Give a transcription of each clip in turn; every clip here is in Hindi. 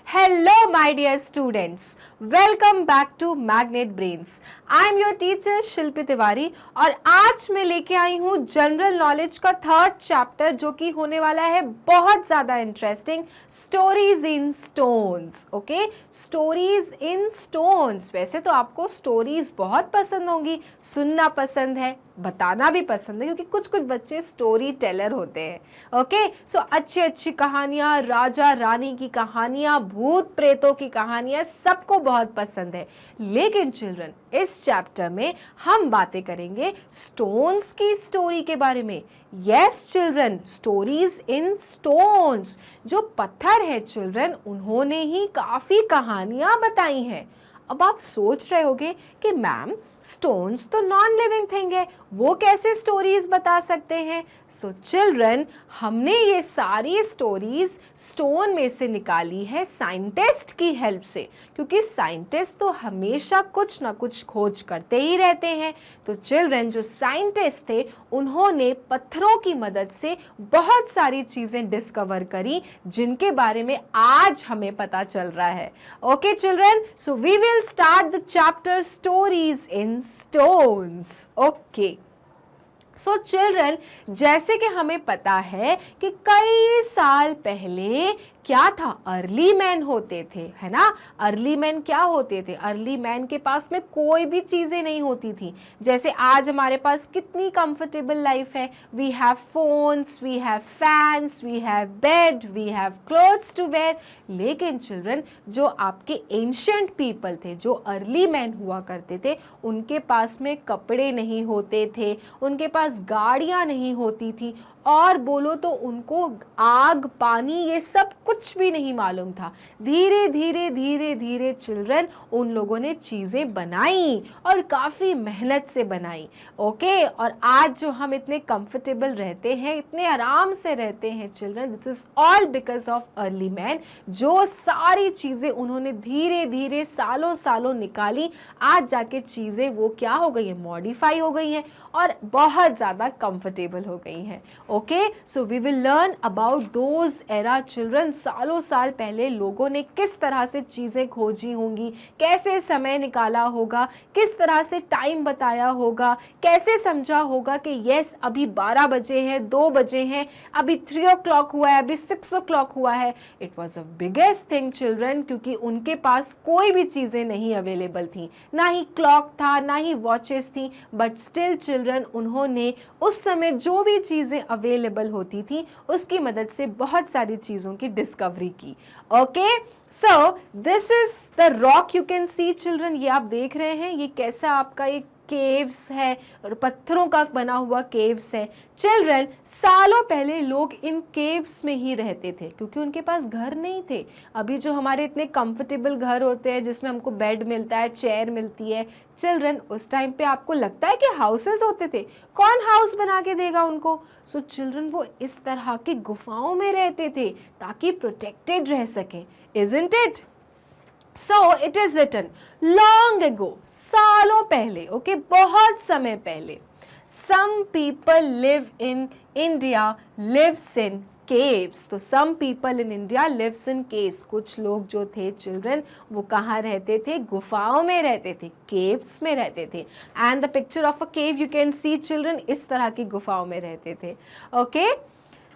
Hello, my dear students. Welcome back to Magnet Brains. I am your teacher शिल्पी तिवारी और आज मैं लेके आई हूँ जनरल नॉलेज का थर्ड चैप्टर जो कि होने वाला है बहुत ज़्यादा interesting, stories in stones. Okay, stories in stones. वैसे तो आपको स्टोरीज बहुत पसंद होंगी, सुनना पसंद है, बताना भी पसंद है क्योंकि कुछ कुछ बच्चे स्टोरी टेलर होते हैं. ओके, सो अच्छी अच्छी कहानियाँ, राजा रानी की कहानियाँ, भूत प्रेतों की कहानियाँ सबको बहुत पसंद है. लेकिन चिल्ड्रन, इस चैप्टर में हम बातें करेंगे स्टोन्स की स्टोरी के बारे में. Yes children, stories in stones. जो पत्थर है चिल्ड्रन, उन्होंने ही काफ़ी कहानियाँ बताई हैं. अब आप सोच रहे होगे कि मैम स्टोन्स तो नॉन लिविंग थिंग है, वो कैसे स्टोरीज बता सकते हैं. सो चिल्ड्रन, हमने ये सारी स्टोरीज स्टोन में से निकाली है साइंटिस्ट की हेल्प से, क्योंकि साइंटिस्ट तो हमेशा कुछ ना कुछ खोज करते ही रहते हैं. तो चिल्ड्रन, जो साइंटिस्ट थे उन्होंने पत्थरों की मदद से बहुत सारी चीज़ें डिस्कवर करी जिनके बारे में आज हमें पता चल रहा है. Okay children, so we will start the chapter stories in stones. Okay. So children, जैसे कि हमें पता है कि कई साल पहले क्या था, अर्ली मैन होते थे, है ना. अर्ली मैन क्या होते थे, अर्ली मैन के पास में कोई भी चीज़ें नहीं होती थी. जैसे आज हमारे पास कितनी कंफर्टेबल लाइफ है. We have phones, we have fans, we have bed, we have clothes to wear. लेकिन चिल्ड्रन, जो आपके एंशियंट पीपल थे, जो अर्ली मैन हुआ करते थे, उनके पास में कपड़े नहीं होते थे, उनके पास गाड़ियां नहीं होती थी, और बोलो तो उनको आग पानी ये सब कुछ भी नहीं मालूम था. धीरे धीरे धीरे धीरे चिल्ड्रन, उन लोगों ने चीज़ें बनाई और काफ़ी मेहनत से बनाई. ओके, और आज जो हम इतने कंफर्टेबल रहते हैं, इतने आराम से रहते हैं children, this is all because of early man. जो सारी चीज़ें उन्होंने धीरे धीरे सालों सालों निकाली, आज जाके चीज़ें वो क्या हो गई है, मॉडिफाई हो गई हैं और बहुत ज़्यादा कंफर्टेबल हो गई हैं. Okay, so we will learn about those era children. सालों साल पहले लोगों ने किस तरह से चीज़ें खोजी होंगी, कैसे समय निकाला होगा, किस तरह से टाइम बताया होगा, कैसे समझा होगा कि यस अभी 12 बजे हैं, 2 बजे हैं, अभी 3 o'clock हुआ है, अभी 6 o'clock हुआ है. It was a biggest thing children, क्योंकि उनके पास कोई भी चीज़ें नहीं अवेलेबल थी, ना ही क्लॉक था, ना ही वॉचेस थी. बट स्टिल चिल्ड्रन, उन्होंने उस समय जो भी चीज़ें अवेलेबल होती थी उसकी मदद से बहुत सारी चीज़ों की डिस्कवरी की. Okay, so this is the rock you can see children. ये आप देख रहे हैं, ये कैसा आपका एक केव्स है और पत्थरों का बना हुआ केव्स है. चिल्ड्रन, सालों पहले लोग इन केव्स में ही रहते थे क्योंकि उनके पास घर नहीं थे. अभी जो हमारे इतने कंफर्टेबल घर होते हैं जिसमें हमको बेड मिलता है, चेयर मिलती है, चिल्ड्रन उस टाइम पे आपको लगता है कि हाउसेस होते थे. कौन हाउस बना के देगा उनको. सो चिल्ड्रन, वो इस तरह की गुफाओं में रहते थे ताकि प्रोटेक्टेड रह सके. Isn't it? So it is written long ago, सालों पहले, ओके, बहुत समय पहले. Some people live in India lives in caves. तो some people in India lives in caves. कुछ लोग जो थे चिल्ड्रन, वो कहाँ रहते थे, गुफाओं में रहते थे, caves में रहते थे. And the picture of a cave you can see children, इस तरह की गुफाओं में रहते थे. Okay,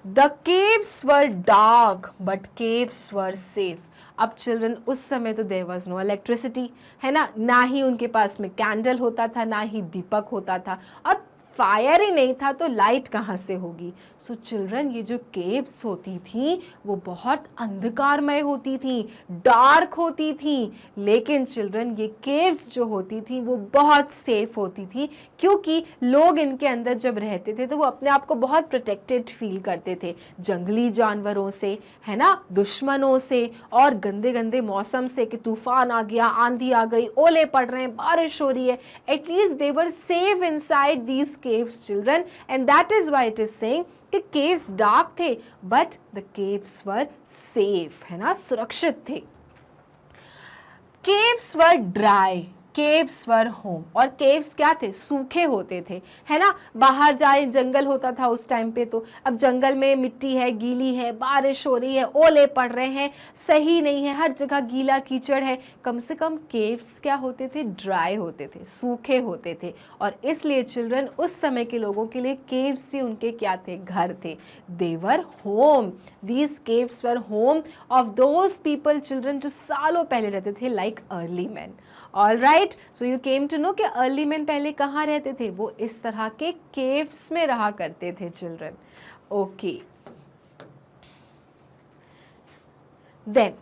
the caves were dark but caves were safe. अब चिल्ड्रन, उस समय तो देयर वाज नो इलेक्ट्रिसिटी, है ना ही उनके पास में कैंडल होता था, ना ही दीपक होता था, और फायर ही नहीं था तो लाइट कहाँ से होगी. सो चिल्ड्रन, ये जो केव्स होती थी वो बहुत अंधकारमय होती थी, डार्क होती थी. लेकिन चिल्ड्रन, ये केव्स जो होती थी वो बहुत सेफ होती थी क्योंकि लोग इनके अंदर जब रहते थे तो वो अपने आप को बहुत प्रोटेक्टेड फील करते थे जंगली जानवरों से, है ना, दुश्मनों से, और गंदे गंदे मौसम से कि तूफान आ गया, आंधी आ गई, ओले पड़ रहे हैं, बारिश हो रही है. At least they were safe inside these caves children, and that is why it is saying कि caves dark थे but the caves were safe, है ना, सुरक्षित थे. caves were dry. Caves were home. और केव्स क्या थे? सूखे होते थे, है ना। बाहर जाए, जंगल होता था उस टाइम पे, तो अब जंगल में मिट्टी है, गीली है, बारिश हो रही है, ओले पड़ रहे हैं, सही नहीं है, हर जगह गीला कीचड़ है। कम से कम केव्स क्या होते थे? ड्राई होते थे, सूखे होते थे। और इसलिए चिल्ड्रन, उस समय के लोगों के लिए केव्स ही उनके क्या थे? घर थे। They were home, these caves were home of those people children, जो सालों पहले रहते थे, like early man. All right, so you came to know कि अर्ली मैन पहले कहाँ रहते थे? वो इस तरह के केव्स में रहा करते थे children. Okay, then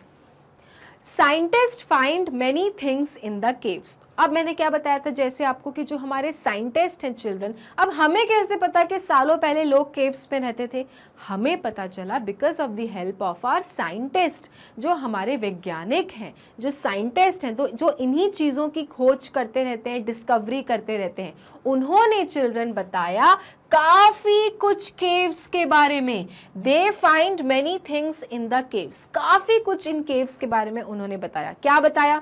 scientist find many things in the caves. अब मैंने क्या बताया था जैसे आपको कि जो हमारे साइंटिस्ट हैं चिल्ड्रन, अब हमें कैसे पता कि सालों पहले लोग केव्स में रहते थे? हमें पता चला because of the help of our scientist. जो हमारे वैज्ञानिक हैं, जो साइंटिस्ट हैं, तो जो इन्हीं चीज़ों की खोज करते रहते हैं, डिस्कवरी करते रहते हैं, उन्होंने चिल्ड्रन बताया काफी कुछ केव्स के बारे में। They find many things in the caves, काफी कुछ इन केव्स के बारे में उन्होंने बताया। क्या बताया?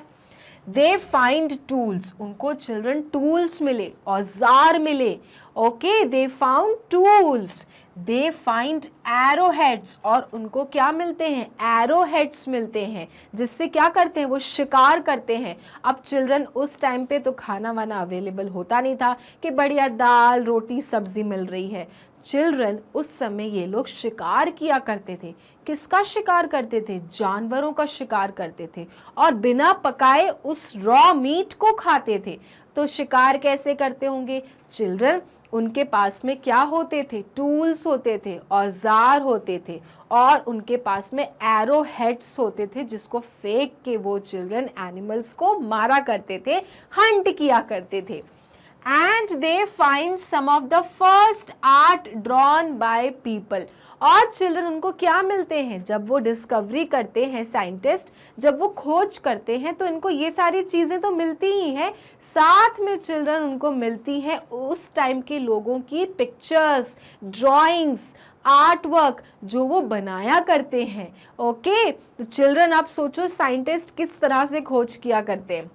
दे फाइंड टूल्स, उनको चिल्ड्रन टूल्स मिले, औजार मिले। Okay, they found tools. They find arrow heads, और उनको क्या मिलते हैं? एरो हेड्स मिलते हैं, जिससे क्या करते हैं? वो शिकार करते हैं। अब चिल्ड्रन, उस टाइम पे तो खाना वाना अवेलेबल होता नहीं था कि बढ़िया दाल रोटी सब्जी मिल रही है। चिल्ड्रन, उस समय ये लोग शिकार किया करते थे। किसका शिकार करते थे? जानवरों का शिकार करते थे, और बिना पकाए उस रॉ मीट को खाते थे। तो शिकार कैसे करते होंगे चिल्ड्रन? उनके पास में क्या होते थे? टूल्स होते थे, औजार होते थे, और उनके पास में एरो हेड्स होते थे, जिसको फेंक के वो चिल्ड्रन एनिमल्स को मारा करते थे, हंट किया करते थे। And they find some of the first art drawn by people। और चिल्ड्रन, उनको क्या मिलते हैं? जब वो डिस्कवरी करते हैं साइंटिस्ट, जब वो खोज करते हैं, तो इनको ये सारी चीज़ें तो मिलती ही हैं, साथ में चिल्ड्रन उनको मिलती हैं उस टाइम के लोगों की पिक्चर्स, ड्राइंग्स, आर्ट वर्क जो वो बनाया करते हैं। ओके, तो चिल्ड्रन आप सोचो साइंटिस्ट किस तरह से खोज किया करते हैं।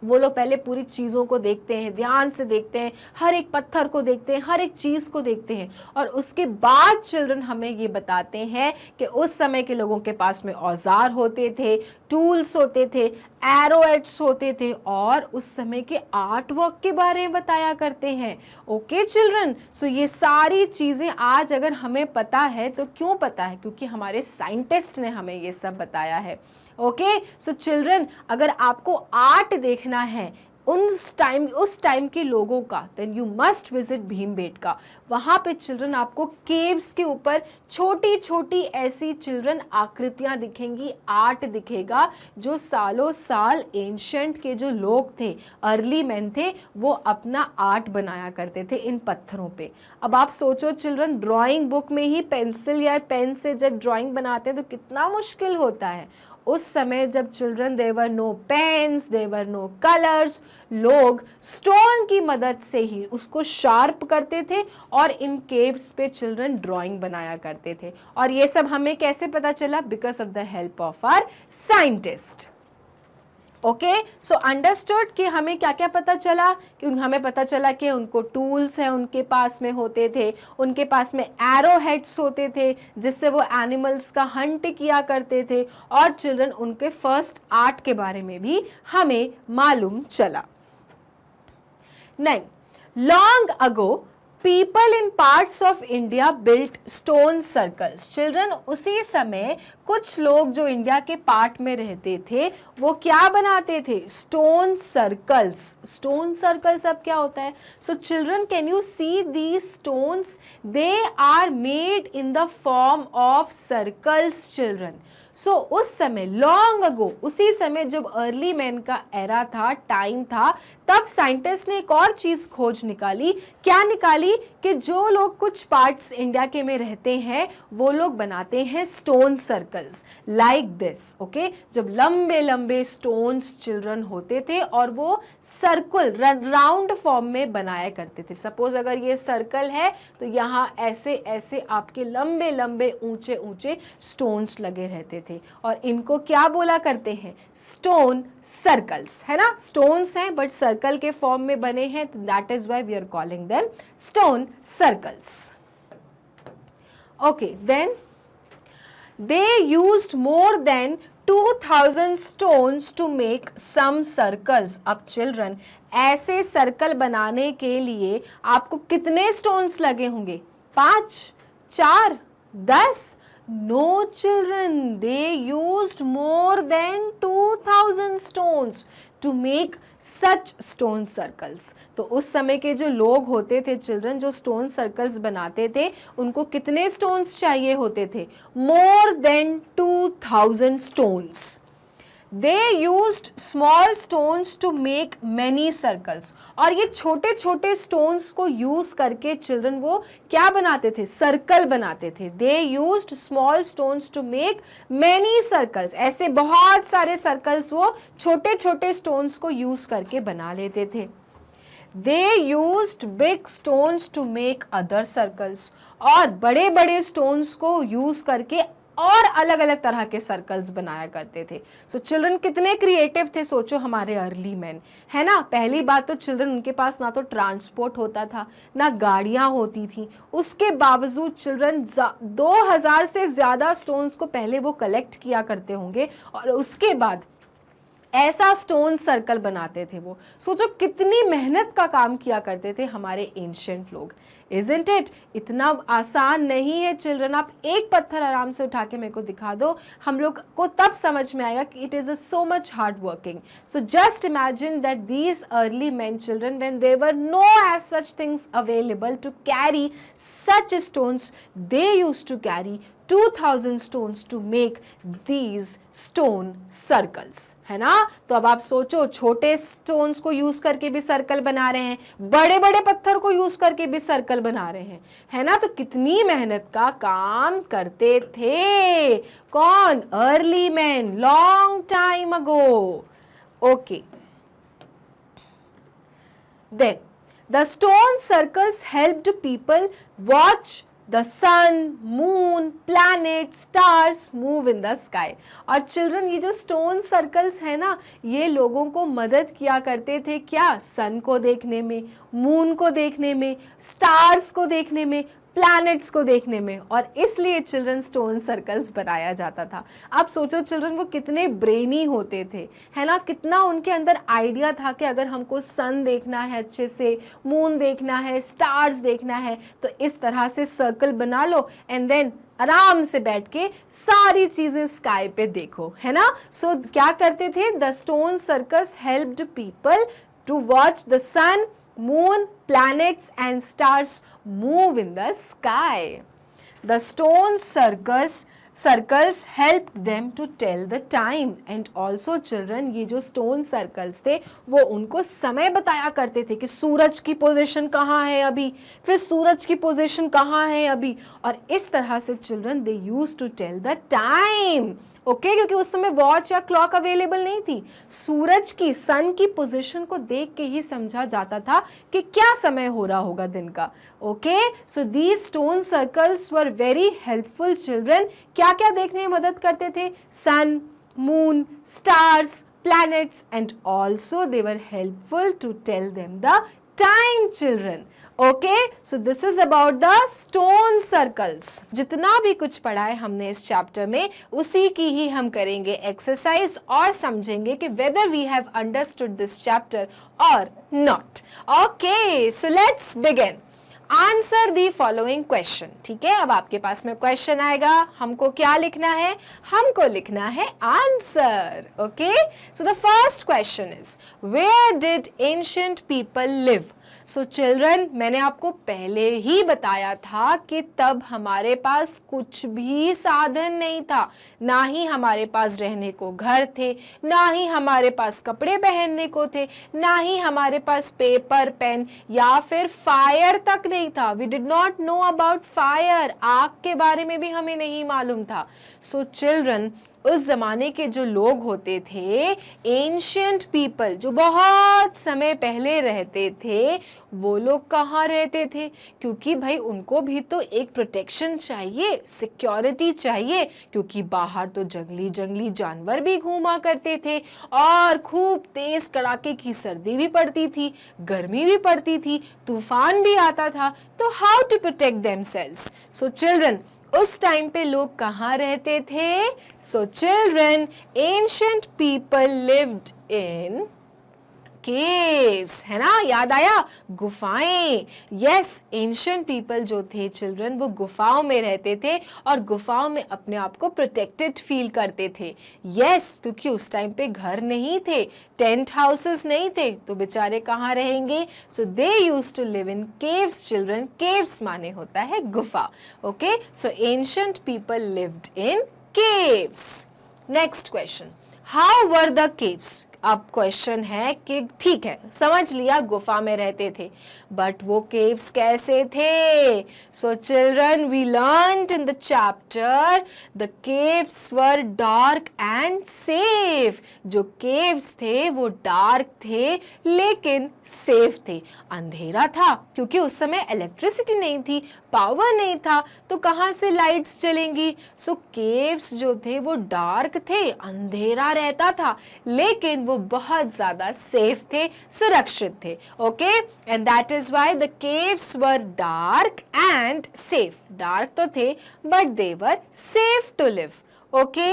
वो लोग पहले पूरी चीज़ों को देखते हैं, ध्यान से देखते हैं, हर एक पत्थर को देखते हैं, हर एक चीज़ को देखते हैं, और उसके बाद चिल्ड्रन हमें ये बताते हैं कि उस समय के लोगों के पास में औजार होते थे, टूल्स होते थे, एरोएट्स होते थे, और उस समय के आर्ट वर्क के बारे में बताया करते हैं। ओके चिल्ड्रन, सो ये सारी चीज़ें आज अगर हमें पता है तो क्यों पता है? क्योंकि हमारे साइंटिस्ट ने हमें ये सब बताया है। ओके, सो चिल्ड्रन, अगर आपको आर्ट देखना है उस टाइम के लोगों का, then you must visit Bhimbetka. वहाँ पे चिल्ड्रन आपको केव्स के ऊपर छोटी छोटी ऐसी चिल्ड्रन आकृतियाँ दिखेंगी, आर्ट दिखेगा, जो सालों साल एंशंट के जो लोग थे, अर्ली मैन थे, वो अपना आर्ट बनाया करते थे इन पत्थरों पे। अब आप सोचो चिल्ड्रन, ड्राइंग बुक में ही पेंसिल या पेन से जब ड्राइंग बनाते हैं तो कितना मुश्किल होता है। उस समय जब चिल्ड्रन देवर नो पेन्स, देवर नो कलर्स, लोग स्टोन की मदद से ही उसको शार्प करते थे और इन केव्स पे चिल्ड्रन ड्राइंग बनाया करते थे। और ये सब हमें कैसे पता चला? Because of the help of our scientist. Okay, so understood कि हमें क्या क्या पता चला? कि हमें पता चला कि उनको टूल्स हैं, उनके पास में होते थे, उनके पास में एरो हेड्स होते थे, जिससे वो एनिमल्स का हंट किया करते थे, और चिल्ड्रन उनके फर्स्ट आर्ट के बारे में भी हमें मालूम चला। नहीं, long ago people in parts of India built stone circles. Children, उसी समय कुछ लोग जो इंडिया के पार्ट में रहते थे वो क्या बनाते थे? Stone circles. स्टोन सर्कल्स अब क्या होता है? So children, can you see these stones? They are made in the form of circles children. So उस समय लॉन्ग अगो, उसी समय जब अर्ली मैन का एरा था, टाइम था, तब साइंटिस्ट ने एक और चीज खोज निकाली। क्या निकाली? कि जो लोग कुछ पार्ट्स इंडिया के में रहते हैं वो लोग बनाते हैं stone circles like this. Okay, जब लंबे लंबे स्टोन्स चिल्ड्रन होते थे और वो सर्कल राउंड फॉर्म में बनाया करते थे। सपोज अगर ये सर्कल है तो यहाँ ऐसे ऐसे आपके लंबे लंबे ऊंचे ऊंचे स्टोन्स लगे रहते बनाते थे और इनको क्या बोला करते हैं, स्टोन सर्कल्स, है ना, स्टोन्स हैं बट सर्कल के फॉर्म में बने हैं, तो that is why we are calling them stone circles. Okay, then they used more than 2000 stones to make some circles. अब चिल्ड्रन, ऐसे सर्कल बनाने के लिए आपको कितने स्टोन्स लगे होंगे, 5, 4, 10? No children, they used more than 2000 stones to make such stone circles. तो उस समय के जो लोग होते थे चिल्ड्रन, जो स्टोन सर्कल्स बनाते थे, उनको कितने स्टोन्स चाहिए होते थे, more than 2000 stones. They used small stones to make many circles. और ये छोटे छोटे स्टोन्स को यूज करके चिल्ड्रन वो क्या बनाते थे, सर्कल बनाते थे. They used small stones to make many circles. ऐसे बहुत सारे सर्कल्स वो छोटे छोटे स्टोन्स को यूज करके बना लेते थे. They used big stones to make other circles. और बड़े बड़े स्टोन्स को यूज करके और अलग अलग तरह के सर्कल्स बनाया करते थे. सो चिल्ड्रन कितने क्रिएटिव थे, सोचो हमारे अर्ली मैन, है ना. पहली बात तो चिल्ड्रन, उनके पास ना तो ट्रांसपोर्ट होता था, ना गाड़ियां होती थी, उसके बावजूद चिल्ड्रन 2000 से ज़्यादा स्टोन्स को पहले वो कलेक्ट किया करते होंगे और उसके बाद ऐसा स्टोन सर्कल बनाते थे. वो सोचो कितनी मेहनत का काम किया करते थे हमारे एंशिएंट लोग. Isn't it? इतना आसान नहीं है चिल्ड्रन. आप एक पत्थर आराम से उठा के मेरे को दिखा दो, हम लोग को तब समझ में आएगा कि it is so much hard working. So just imagine that these early man children, when there were no as such things available to carry such stones, they used to carry 2000 stones to make these stone circles, है ना. तो अब आप सोचो, छोटे स्टोन्स को यूज करके भी सर्कल बना रहे हैं, बड़े बड़े पत्थर को यूज करके भी सर्कल बना रहे हैं, है ना. तो कितनी मेहनत का काम करते थे कौन, early man, long time ago. Okay, then the stone circles helped people watch the sun, moon, planets, stars move in the sky. और चिल्ड्रन, ये जो स्टोन सर्कल्स है ना, ये लोगों को मदद किया करते थे क्या, सन को देखने में, मून को देखने में, स्टार्स को देखने में, प्लैनेट्स को देखने में, और इसलिए चिल्ड्रन स्टोन सर्कल्स बनाया जाता था. आप सोचो चिल्ड्रन, वो कितने ब्रेनी होते थे, है ना. कितना उनके अंदर आइडिया था कि अगर हमको सन देखना है अच्छे से, मून देखना है, स्टार्स देखना है, तो इस तरह से सर्कल बना लो एंड देन आराम से बैठ के सारी चीजें स्काई पे देखो, है ना. सो क्या करते थे, the stone circles helped people to watch the sun, moon, planets and stars move in the sky. The stone circles helped them to tell the time. And also children, ये जो stone circles थे वो उनको समय बताया करते थे कि सूरज की पोजीशन कहाँ है अभी, फिर सूरज की पोजीशन कहाँ है अभी, और इस तरह से children they used to tell the time. Okay, क्योंकि उस समय वॉच या क्लॉक अवेलेबल नहीं थी. सूरज की, सन की पोजीशन को देख के ही समझा जाता था कि क्या समय हो रहा होगा दिन का. Okay, so these stone circles were very helpful children. क्या क्या देखने में मदद करते थे, sun, moon, stars, planets, and also they were helpful to tell them the time children. Okay, so this is about the stone circles. जितना भी कुछ पढ़ा है हमने इस चैप्टर में, उसी की ही हम करेंगे एक्सरसाइज और समझेंगे कि whether we have understood this chapter और not. Okay, so let's begin. Answer the following question. ठीक है, अब आपके पास में क्वेश्चन आएगा, हमको क्या लिखना है, हमको लिखना है answer. Okay, so the first question is, where did ancient people live. So children, मैंने आपको पहले ही बताया था कि तब हमारे पास कुछ भी साधन नहीं था, ना ही हमारे पास रहने को घर थे, ना ही हमारे पास कपड़े पहनने को थे, ना ही हमारे पास पेपर, पेन या फिर फायर तक नहीं था. We did not know about fire. आग के बारे में भी हमें नहीं मालूम था. सो चिल्ड्रन, उस जमाने के जो लोग होते थे, एंशियंट पीपल, जो बहुत समय पहले रहते थे, वो लोग कहाँ रहते थे? क्योंकि भाई उनको भी तो एक प्रोटेक्शन चाहिए, सिक्योरिटी चाहिए, क्योंकि बाहर तो जंगली जंगली जानवर भी घूमा करते थे और खूब तेज कड़ाके की सर्दी भी पड़ती थी, गर्मी भी पड़ती थी, तूफान भी आता था। तो how to protect themselves? So children, उस टाइम पे लोग कहाँ रहते थे? So children, ancient people lived in caves, है ना? याद आया? गुफाएं। यस, एंशियंट पीपल जो थे चिल्ड्रन, वो गुफाओं में रहते थे और गुफाओं में अपने आप को प्रोटेक्टेड फील करते थे। यस, क्योंकि उस टाइम पे घर नहीं थे, टेंट हाउसेस नहीं थे, तो बेचारे कहाँ रहेंगे? So they used to live in caves children. Caves माने होता है गुफा। Okay, so ancient people lived in caves. Next question, how were the caves? अब क्वेश्चन है कि ठीक है, समझ लिया गुफा में रहते थे, बट वो केव्स कैसे थे? So children, we learned in the chapter the caves were dark and safe. जो केव्स थे वो डार्क थे लेकिन सेफ थे। अंधेरा था क्योंकि उस समय इलेक्ट्रिसिटी नहीं थी, पावर नहीं था, तो कहाँ से लाइट्स चलेंगी? सो केव्स जो थे वो डार्क थे, अंधेरा रहता था, लेकिन वो बहुत ज्यादा सेफ थे, सुरक्षित थे। Okay, and that is why the caves were dark and safe. Dark तो थे but they were safe to live. Okay,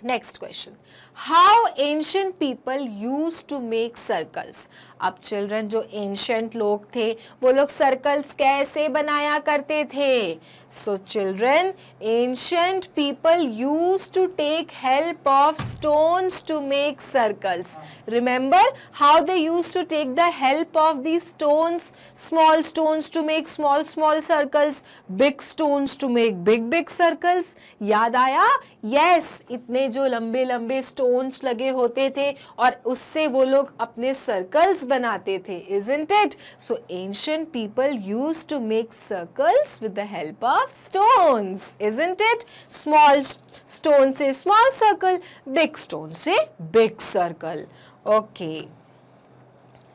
next question, how ancient people use to make circles? अब चिल्ड्रन, जो एंशियंट लोग थे वो लोग सर्कल्स कैसे बनाया करते थे? So children, ancient people use to take help of stones to make circles. Remember how they use to take the help of the stones? Small stones to make small small circles, big stones to make big big circles. याद आया? यस, इतने जो लंबे लंबे स्टोन्स लगे होते थे और उससे वो लोग अपने सर्कल्स बनाते थे, isn't it? So ancient people used to make circles with the help of stones, isn't it? Small stone से small circle, big stone से big circle. Okay.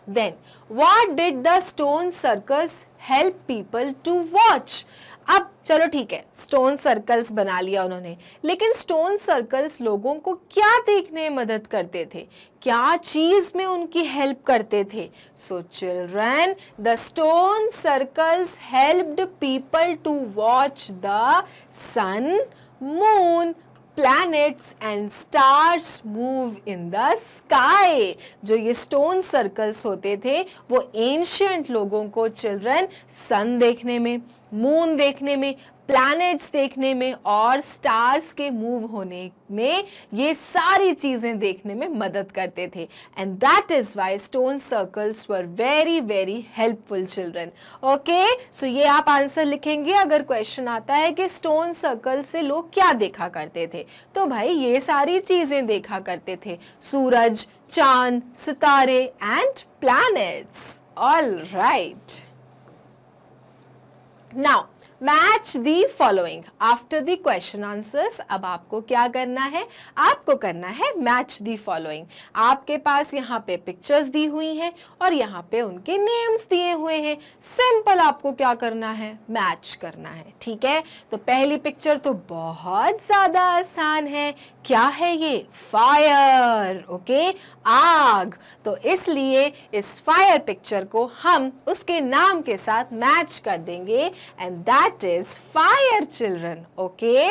Then what did the stone circles help people to watch? अब चलो ठीक है, स्टोन सर्कल्स बना लिया उन्होंने, लेकिन स्टोन सर्कल्स लोगों को क्या देखने में मदद करते थे? क्या चीज में उनकी हेल्प करते थे? So children, the stone circles helped people to watch the sun, moon, planets and stars move in the sky. जो ये स्टोन सर्कल्स होते थे वो एंशियंट लोगों को चिल्ड्रन सन देखने में, मून देखने में, प्लैनेट्स देखने में और स्टार्स के मूव होने में, ये सारी चीजें देखने में मदद करते थे। And that is why stone circles were very very helpful children. Okay, so ये आप आंसर लिखेंगे अगर क्वेश्चन आता है कि स्टोन सर्कल से लोग क्या देखा करते थे, तो भाई ये सारी चीजें देखा करते थे, सूरज, चांद, सितारे and planets. All right, now match the following after the question answers. अब आपको क्या करना है? आपको करना है मैच दी फॉलोइंग। आपके पास यहाँ पे पिक्चर्स दी हुई हैं और यहाँ पे उनके नेम्स दिए हुए हैं। सिंपल आपको क्या करना है? मैच करना है। ठीक है, तो पहली पिक्चर तो बहुत ज्यादा आसान है। क्या है ये? फायर। ओके, आग। तो इसलिए इस फायर पिक्चर को हम उसके नाम के साथ मैच कर देंगे and that is fire children. Okay,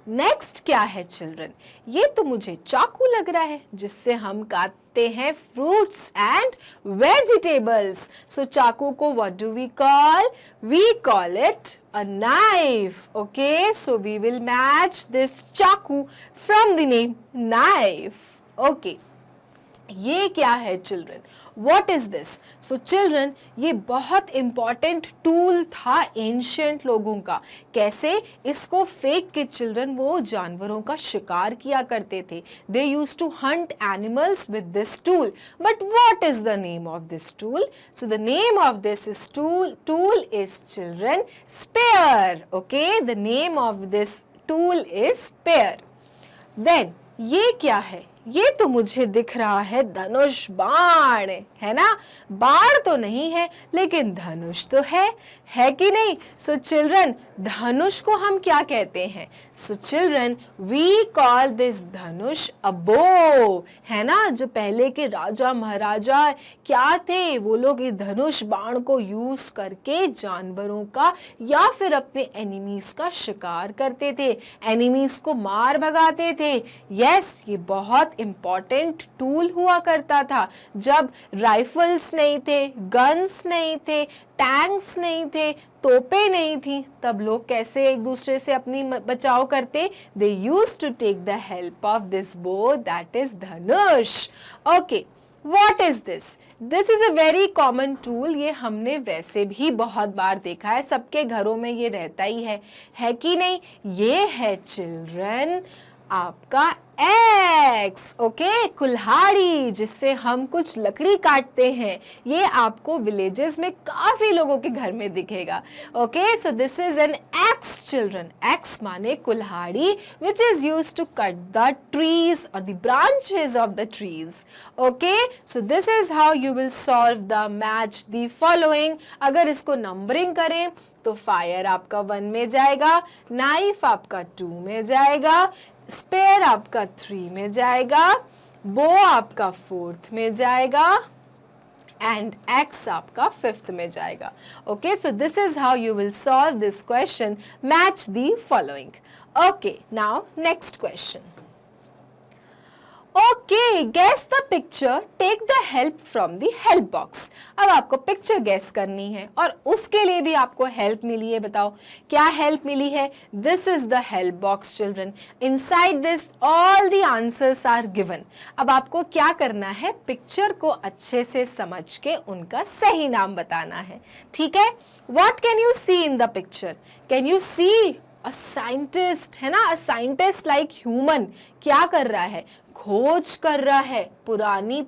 next क्या है चिल्ड्रन? ये तो मुझे चाकू लग रहा है जिससे हम काटते हैं फ्रूट्स एंड वेजिटेबल्स। सो चाकू को what do we call? We call it a knife. Okay, so we will match this chaku from the name knife. Okay, ये क्या है children? What is this? So children, ये बहुत important टूल था एंशियंट लोगों का। कैसे? इसको फेंक के चिल्ड्रन वो जानवरों का शिकार किया करते थे। They used to hunt animals with this tool. But what is the name of this tool? So the name of this is tool is children spear. Okay, the name of this tool is spear. Then ये क्या है? ये तो मुझे दिख रहा है धनुष बाण, है ना? बाण तो नहीं है लेकिन धनुष तो है कि नहीं? सो चिल्ड्रन, धनुष को हम क्या कहते हैं? So children, we call this धनुष अ बो, है ना? जो पहले के राजा महाराजा क्या थे, वो लोग इस धनुष बाण को यूज करके जानवरों का या फिर अपने एनिमीज का शिकार करते थे, एनिमीज को मार भगाते थे। यस, ये बहुत इंपॉर्टेंट टूल हुआ करता था। जब राइफल्स नहीं थे, गन्स नहीं थे, टैंक्स नहीं थे, तोपें नहीं थी, तब लोग कैसे एक दूसरे से अपनी बचाव करते? They used to take the help of this bow, that is धनुष। Okay, What is this? This is a very common tool. ये हमने वैसे भी बहुत बार देखा है, सबके घरों में ये रहता ही है कि नहीं? ये है चिल्ड्रन आपका एक्स, ओके, कुल्हाड़ी, जिससे हम कुछ लकड़ी काटते हैं। ये आपको विलेजेस में काफी लोगों के घर में दिखेगा। Okay, so this is an axe children. Axe माने कुल्हाड़ी, which is use to cut the trees और the branches of the trees. Okay, so this is how you will solve the match the following. अगर इसको नंबरिंग करें तो फायर आपका 1 में जाएगा, नाइफ आपका 2 में जाएगा, स्पेयर आपका 3 में जाएगा, बो आपका 4th में जाएगा एंड एक्स आपका 5th में जाएगा। Okay, so this is how you will solve this question, match the following. Okay, now next question. Okay, guess the picture, take the help from the help box. अब आपको पिक्चर गेस करनी है और उसके लिए भी आपको हेल्प मिली है। बताओ क्या हेल्प मिली है? This is the help box children. Inside this all the answers are given. अब आपको क्या करना है? पिक्चर को अच्छे से समझ के उनका सही नाम बताना है। ठीक है? What can you see in the picture? Can you see a scientist, है ना? अ साइंटिस्ट लाइक ह्यूमन क्या कर रहा है? खोज कर रहा है, पुरानी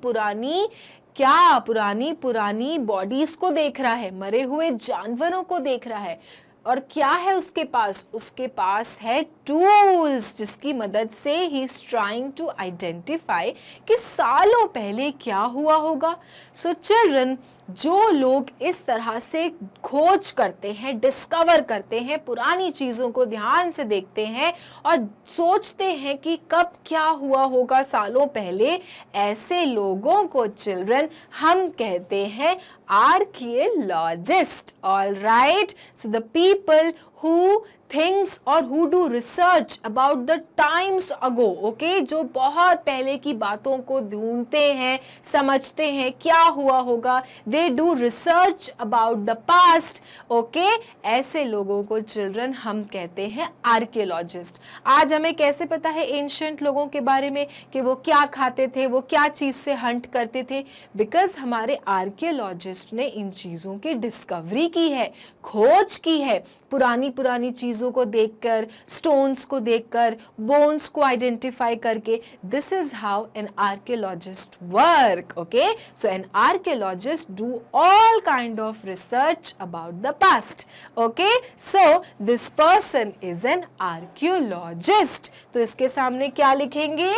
पुरानी बॉडीज को देख रहा है, मरे हुए जानवरों को देख रहा है। और क्या है उसके पास? उसके पास है टूल्स, जिसकी मदद से ही इज ट्राइंग टू आइडेंटिफाई कि सालों पहले क्या हुआ होगा। सो चिल्ड्रन, जो लोग इस तरह से खोज करते हैं, डिस्कवर करते हैं, पुरानी चीज़ों को ध्यान से देखते हैं और सोचते हैं कि कब क्या हुआ होगा सालों पहले, ऐसे लोगों को चिल्ड्रन हम कहते हैं archaeologist. All right, so the people who thinks or who do research about the times ago, okay, जो बहुत पहले की बातों को ढूंढते हैं, समझते हैं क्या हुआ होगा, they do research about the past, okay, ऐसे लोगों को चिल्ड्रन हम कहते हैं आर्कियोलॉजिस्ट। आज हमें कैसे पता है एंशिएंट लोगों के बारे में कि वो क्या खाते थे, वो क्या चीज़ से हंट करते थे? बिकॉज हमारे आर्कियोलॉजिस्ट ने इन चीज़ों की डिस्कवरी की है, खोज की है, पुरानी चीज़ों को देखकर, स्टोन्स को देखकर, बोन्स को आइडेंटिफाई करके। This is how an archaeologist work. Okay, so N archaeologist do all kind of research about the past. Okay, so this person is an archaeologist. तो इसके सामने क्या लिखेंगे?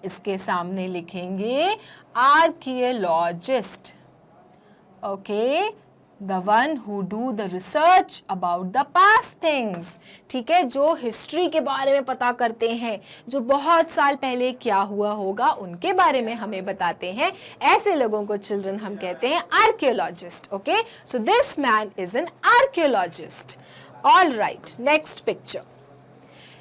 इसके सामने लिखेंगे archaeologist. Okay, the one who do the research about the past things। ठीक है, जो हिस्ट्री के बारे में पता करते हैं, जो बहुत साल पहले क्या हुआ होगा उनके बारे में हमें बताते हैं, ऐसे लोगों को चिल्ड्रन हम कहते हैं archaeologist. Okay, so this man is an archaeologist. All right, next picture.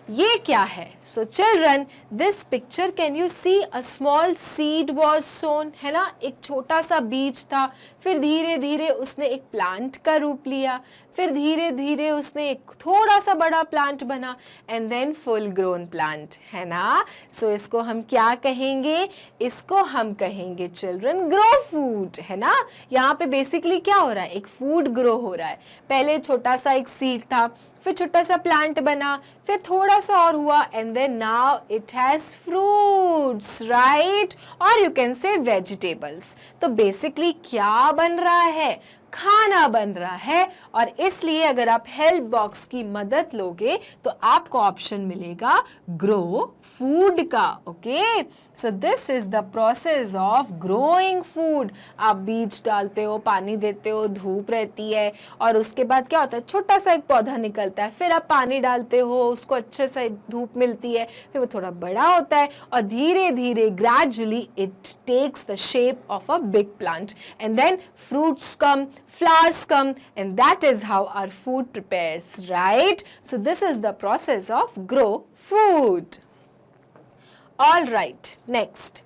ये क्या है? So children, this picture, can you see a small seed was sown, है ना? एक छोटा सा बीज था, फिर धीरे धीरे उसने एक प्लांट का रूप लिया, फिर धीरे धीरे उसने एक थोड़ा सा बड़ा प्लांट बना and then full grown plant, है ना? सो इसको हम क्या कहेंगे? इसको हम कहेंगे चिल्ड्रन ग्रो फूड, है ना? यहाँ पे बेसिकली क्या हो रहा है? एक फूड ग्रो हो रहा है। पहले छोटा सा एक सीड था, फिर छोटा सा प्लांट बना, फिर थोड़ा सा और हुआ and then now it has fruits, right? और यू कैन से वेजिटेबल्स। तो बेसिकली क्या बन रहा है? खाना बन रहा है, और इसलिए अगर आप हेल्प बॉक्स की मदद लोगे तो आपको ऑप्शन मिलेगा ग्रो फूड का। Okay, so this is the process of growing food. आप बीज डालते हो, पानी देते हो, धूप रहती है, और उसके बाद क्या होता है, छोटा सा एक पौधा निकलता है, फिर आप पानी डालते हो, उसको अच्छे से धूप मिलती है, फिर वो थोड़ा बड़ा होता है, और धीरे धीरे gradually it takes the shape of a big plant, and then fruits come, flowers come, and that is how our food prepares, right? So this is the process of grow food. All right, next,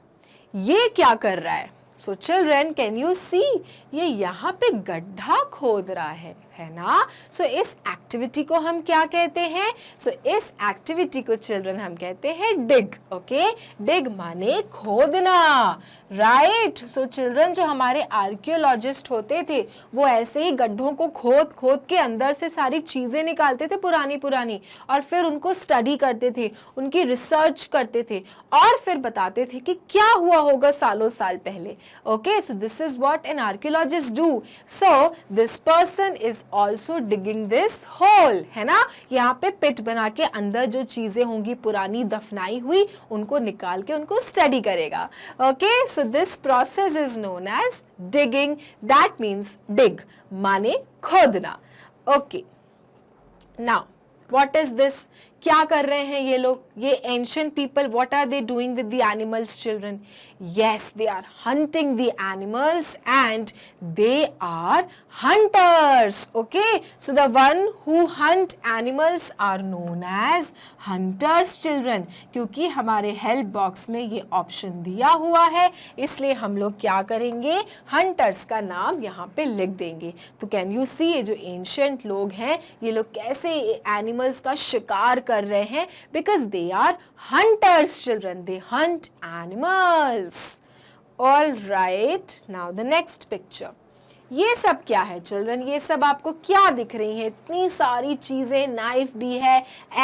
ये क्या कर रहा है? So children, can you see? ये यहाँ पे गड्ढा खोद रहा है ना? So इस एक्टिविटी को हम क्या कहते हैं? So इस एक्टिविटी को चिल्ड्रन हम कहते हैं डिग। ओके, डिग माने खोदना, राइट? सो चिल्ड्रन, जो हमारे आर्कियोलॉजिस्ट होते थे वो ऐसे ही गड्ढों को खोद खोद के अंदर से सारी चीजें निकालते थे पुरानी पुरानी, और फिर उनको स्टडी करते थे, उनकी रिसर्च करते थे, और फिर बताते थे कि क्या हुआ होगा सालों साल पहले। Okay, so this is what an archaeologist do. So this person is also digging this hole, है ना? यहाँ पे पिट बना के अंदर जो चीजें होंगी पुरानी दफनाई हुई, उनको निकाल के उनको स्टडी करेगा। Okay, so this process is known as digging. That means dig माने खोदना। Okay, now what is this? क्या कर रहे हैं ये लोग, ये ancient people? What are they doing with the animals children? Yes, they are hunting the animals and they are hunters. Okay, so the one who hunt animals are known as hunters children. क्योंकि हमारे हेल्प बॉक्स में ये ऑप्शन दिया हुआ है, इसलिए हम लोग क्या करेंगे, हंटर्स का नाम यहाँ पे लिख देंगे। तो कैन यू सी, ये जो एंशिएंट लोग हैं ये लोग कैसे एनिमल्स का शिकार कर रहे हैं? Because they are hunters children, they hunt animals. All right, now the next picture. ये सब क्या है चिल्ड्रन? ये सब आपको क्या दिख रही है? इतनी सारी चीजें, नाइफ भी है,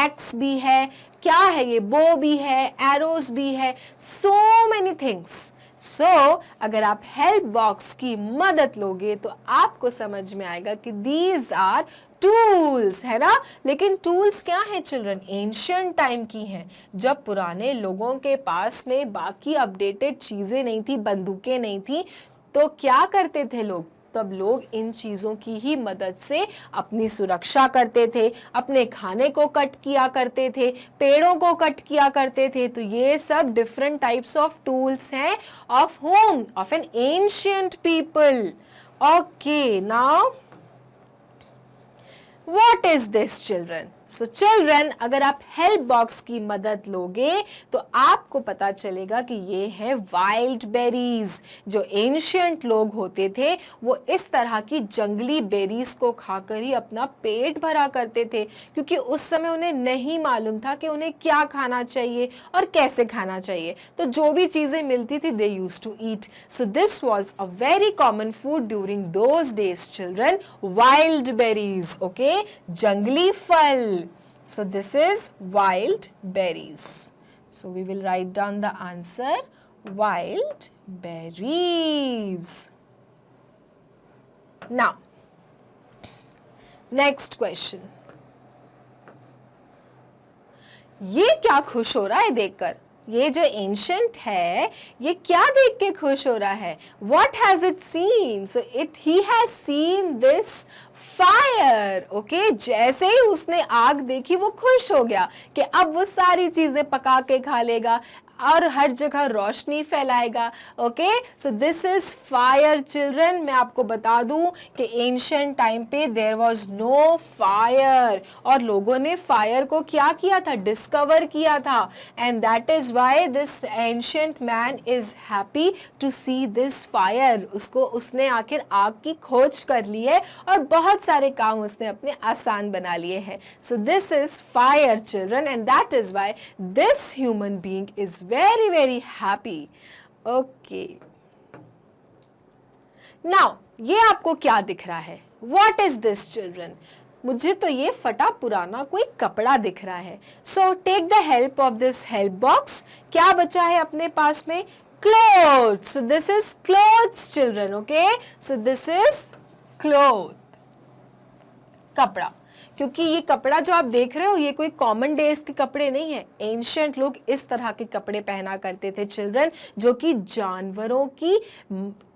एक्स भी है, क्या है ये, बो भी है, एरोज भी है, सो मेनी थिंग्स। सो अगर आप हेल्प बॉक्स की मदद लोगे तो आपको समझ में आएगा कि दीज आर टूल्स, है ना? लेकिन टूल्स क्या है चिल्ड्रन? एंशिएंट टाइम की हैं, जब पुराने लोगों के पास में बाकी अपडेटेड चीजें नहीं थी, बंदूकें नहीं थी, तो क्या करते थे लोग? तब लोग इन चीज़ों की ही मदद से अपनी सुरक्षा करते थे, अपने खाने को कट किया करते थे, पेड़ों को कट किया करते थे। तो ये सब डिफरेंट टाइप्स ऑफ टूल्स हैं of home, of N ancient people. Okay, now what is this children? So children, अगर आप हेल्प बॉक्स की मदद लोगे तो आपको पता चलेगा कि ये है वाइल्ड बेरीज। जो एंशिएंट लोग होते थे वो इस तरह की जंगली बेरीज को खाकर ही अपना पेट भरा करते थे, क्योंकि उस समय उन्हें नहीं मालूम था कि उन्हें क्या खाना चाहिए और कैसे खाना चाहिए। तो जो भी चीजें मिलती थी they used to eat. So this was a very common food during those days children, wild berries. Okay, जंगली फल। So this is wild berries. So we will write down the answer, wild berries. Now, next question. ये क्या खुश हो रहा है देखकर? ये जो एंशिएंट है ये क्या देख के खुश हो रहा है? What has it seen? So he has seen this fire. Okay, जैसे ही उसने आग देखी वो खुश हो गया कि अब वो सारी चीजें पका के खा लेगा और हर जगह रोशनी फैलाएगा। Okay, so this is fire children. मैं आपको बता दूं कि एंशिएंट टाइम पे देयर वाज नो फायर, और लोगों ने फायर को क्या किया था? डिस्कवर किया था। And that is why this ancient man is happy to see this fire. उसने आखिर आग की खोज कर ली है और बहुत सारे काम उसने अपने आसान बना लिए हैं। सो this is fire children, and that is why this human being is very very happy. Okay, now ये आपको क्या दिख रहा है? What is this children? मुझे तो ये फटा पुराना कोई कपड़ा दिख रहा है। So take the help of this help box. क्या बचा है अपने पास में? Clothes. So this is clothes children. Okay, so this is cloth, कपड़ा। क्योंकि ये कपड़ा जो आप देख रहे हो ये कोई कॉमन डेज के कपड़े नहीं है। एंशियंट लोग इस तरह के कपड़े पहना करते थे चिल्ड्रन, जो कि जानवरों की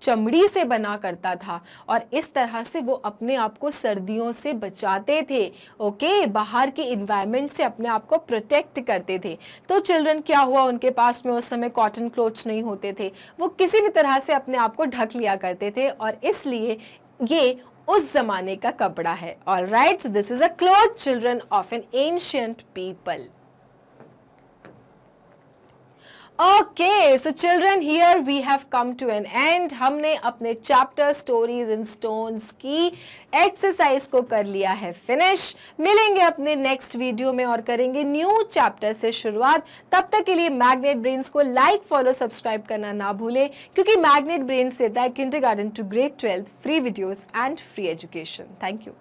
चमड़ी से बना करता था और इस तरह से वो अपने आप को सर्दियों से बचाते थे। ओके, बाहर के इन्वायरमेंट से अपने आप को प्रोटेक्ट करते थे। तो चिल्ड्रन क्या हुआ, उनके पास में उस समय कॉटन क्लोथ्स नहीं होते थे, वो किसी भी तरह से अपने आप को ढक लिया करते थे और इसलिए ये उस जमाने का कपड़ा है। All right, this is a cloth children of an ancient people. Okay, so children here we have come to an end. हमने अपने चैप्टर स्टोरीज इन स्टोन्स की एक्सरसाइज को कर लिया है फिनिश। मिलेंगे अपने नेक्स्ट वीडियो में और करेंगे न्यू चैप्टर से शुरुआत। तब तक के लिए मैग्नेट ब्रेन्स को लाइक, फॉलो, सब्सक्राइब करना ना भूलें, क्योंकि मैग्नेट ब्रेन्स देता है kindergarten to grade 12 free videos and free education. Thank you.